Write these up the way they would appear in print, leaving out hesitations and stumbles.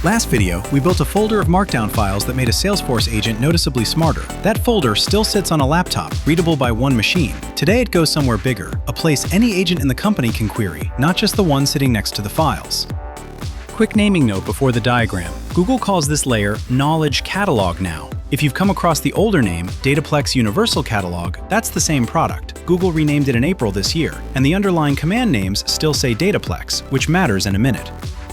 Last video, we built a folder of Markdown files that made a Salesforce agent noticeably smarter. That folder still sits on a laptop, readable by one machine. Today it goes somewhere bigger, a place any agent in the company can query, not just the one sitting next to the files. Quick naming note before the diagram. Google calls this layer Knowledge Catalog now. If you've come across the older name, Dataplex Universal Catalog, that's the same product. Google renamed it in April this year, and the underlying command names still say Dataplex, which matters in a minute.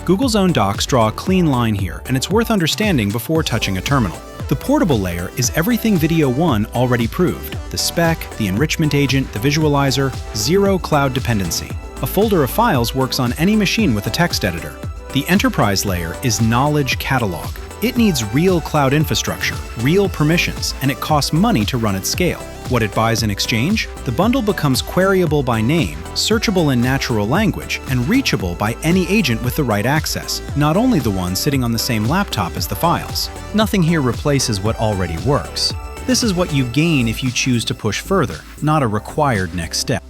Google's own docs draw a clean line here, and it's worth understanding before touching a terminal. The portable layer is everything Video 1 already proved. The spec, the enrichment agent, the visualizer, zero cloud dependency. A folder of files works on any machine with a text editor. The enterprise layer is Knowledge Catalog. It needs real cloud infrastructure, real permissions, and it costs money to run at scale. What it buys in exchange? The bundle becomes queryable by name, searchable in natural language, and reachable by any agent with the right access, not only the one sitting on the same laptop as the files. Nothing here replaces what already works. This is what you gain if you choose to push further, not a required next step.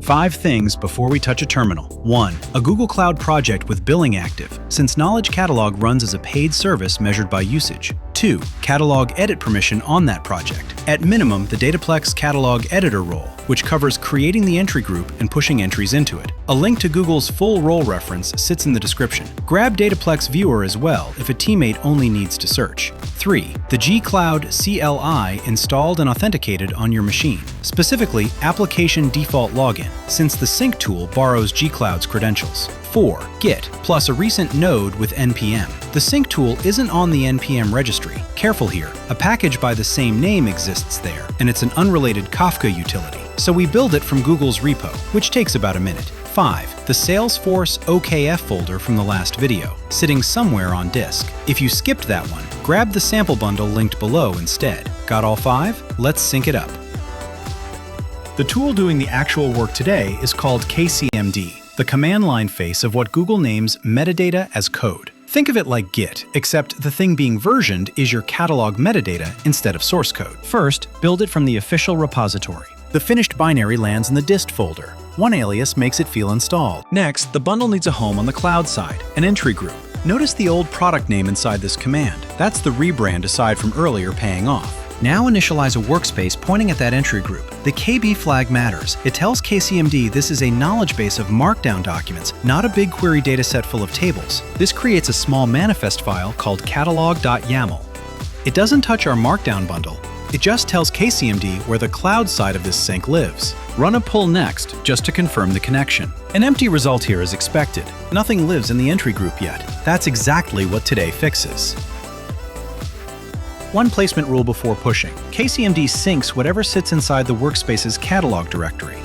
5 things before we touch a terminal. 1. A Google Cloud project with billing active, since Knowledge Catalog runs as a paid service measured by usage. 2. Catalog edit permission on that project. At minimum, the Dataplex Catalog Editor role, which covers creating the entry group and pushing entries into it. A link to Google's full role reference sits in the description. Grab Dataplex Viewer as well if a teammate only needs to search. 3. The gcloud CLI installed and authenticated on your machine, specifically Application Default Login, since the sync tool borrows gcloud's credentials. 4. Git, plus a recent node with npm. The sync tool isn't on the npm registry. Careful here, a package by the same name exists there, and it's an unrelated Kafka utility. So we build it from Google's repo, which takes about a minute. 5. The Salesforce OKF folder from the last video, sitting somewhere on disk. If you skipped that one, grab the sample bundle linked below instead. Got all 5? Let's sync it up. The tool doing the actual work today is called KCMD, the command line face of what Google names metadata as code. Think of it like Git, except the thing being versioned is your catalog metadata instead of source code. First, build it from the official repository. The finished binary lands in the dist folder. One alias makes it feel installed. Next, the bundle needs a home on the cloud side, an entry group. Notice the old product name inside this command. That's the rebrand aside from earlier paying off. Now initialize a workspace pointing at that entry group. The KB flag matters. It tells KCMD this is a knowledge base of Markdown documents, not a BigQuery dataset full of tables. This creates a small manifest file called catalog.yaml. It doesn't touch our Markdown bundle. It just tells KCMD where the cloud side of this sync lives. Run a pull next just to confirm the connection. An empty result here is expected. Nothing lives in the entry group yet. That's exactly what today fixes. One placement rule before pushing. KCMD syncs whatever sits inside the workspace's catalog directory.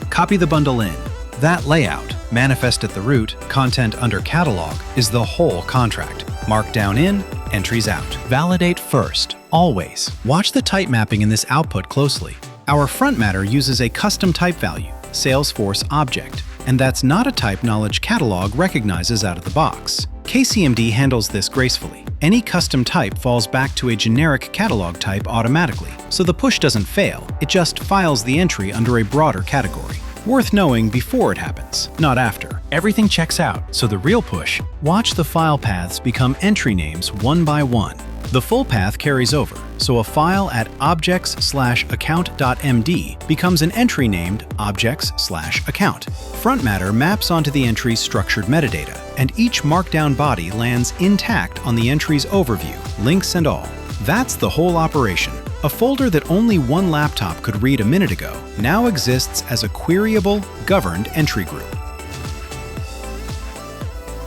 Copy the bundle in. That layout, manifest at the root, content under catalog, is the whole contract. Markdown in, entries out. Validate first, always. Watch the type mapping in this output closely. Our front matter uses a custom type value, Salesforce object, and that's not a type Knowledge Catalog recognizes out of the box. KCMD handles this gracefully. Any custom type falls back to a generic catalog type automatically, so the push doesn't fail, it just files the entry under a broader category. Worth knowing before it happens, not after. Everything checks out, so the real push, watch the file paths become entry names one by one. The full path carries over, so a file at objects/account.md becomes an entry named objects/account. Front matter maps onto the entry's structured metadata, and each markdown body lands intact on the entry's overview, links and all. That's the whole operation. A folder that only one laptop could read a minute ago now exists as a queryable, governed entry group.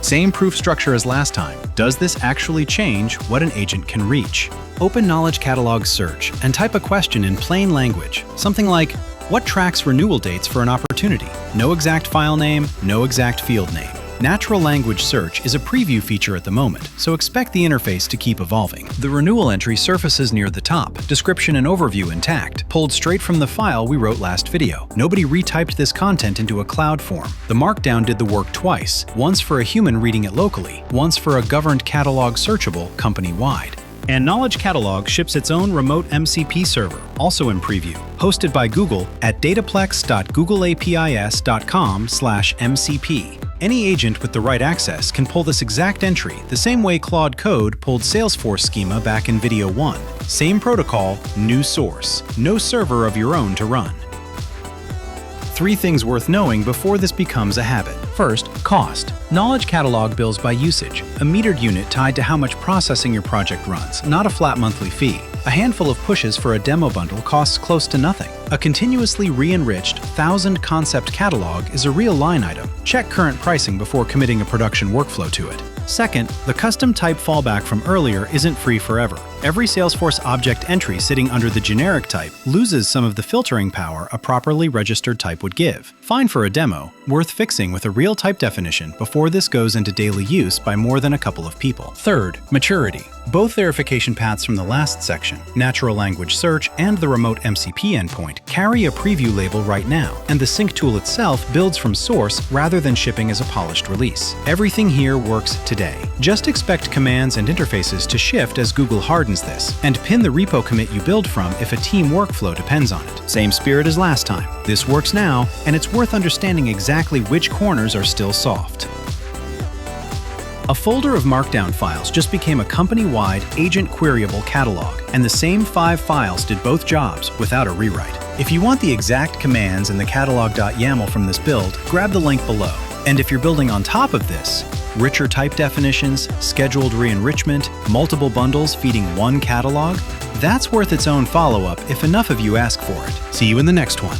Same proof structure as last time. Does this actually change what an agent can reach? Open Knowledge Catalog search and type a question in plain language. Something like, what tracks renewal dates for an opportunity? No exact file name, no exact field name. Natural language search is a preview feature at the moment, so expect the interface to keep evolving. The renewal entry surfaces near the top, description and overview intact, pulled straight from the file we wrote last video. Nobody retyped this content into a cloud form. The Markdown did the work twice, once for a human reading it locally, once for a governed catalog searchable company-wide. And Knowledge Catalog ships its own remote MCP server, also in preview, hosted by Google at dataplex.googleapis.com/MCP. Any agent with the right access can pull this exact entry the same way Claude Code pulled Salesforce schema back in Video 1. Same protocol, new source. No server of your own to run. 3 things worth knowing before this becomes a habit. First, cost. Knowledge Catalog bills by usage, a metered unit tied to how much processing your project runs, not a flat monthly fee. A handful of pushes for a demo bundle costs close to nothing. A continuously re-enriched 1,000 concept catalog is a real line item. Check current pricing before committing a production workflow to it. Second, the custom type fallback from earlier isn't free forever. Every Salesforce object entry sitting under the generic type loses some of the filtering power a properly registered type would give. Fine for a demo, worth fixing with a real type definition before this goes into daily use by more than a couple of people. Third, maturity. Both verification paths from the last section, natural language search and the remote MCP endpoint, carry a preview label right now, and the sync tool itself builds from source rather than shipping as a polished release. Everything here works today. Just expect commands and interfaces to shift as Google hardens this, and pin the repo commit you build from if a team workflow depends on it. Same spirit as last time. This works now, and it's worth understanding exactly which corners are still soft. A folder of Markdown files just became a company-wide agent-queryable catalog, and the same 5 files did both jobs without a rewrite. If you want the exact commands in the catalog.yaml from this build, grab the link below. And if you're building on top of this, richer type definitions, scheduled re-enrichment, multiple bundles feeding one catalog, that's worth its own follow-up if enough of you ask for it. See you in the next one.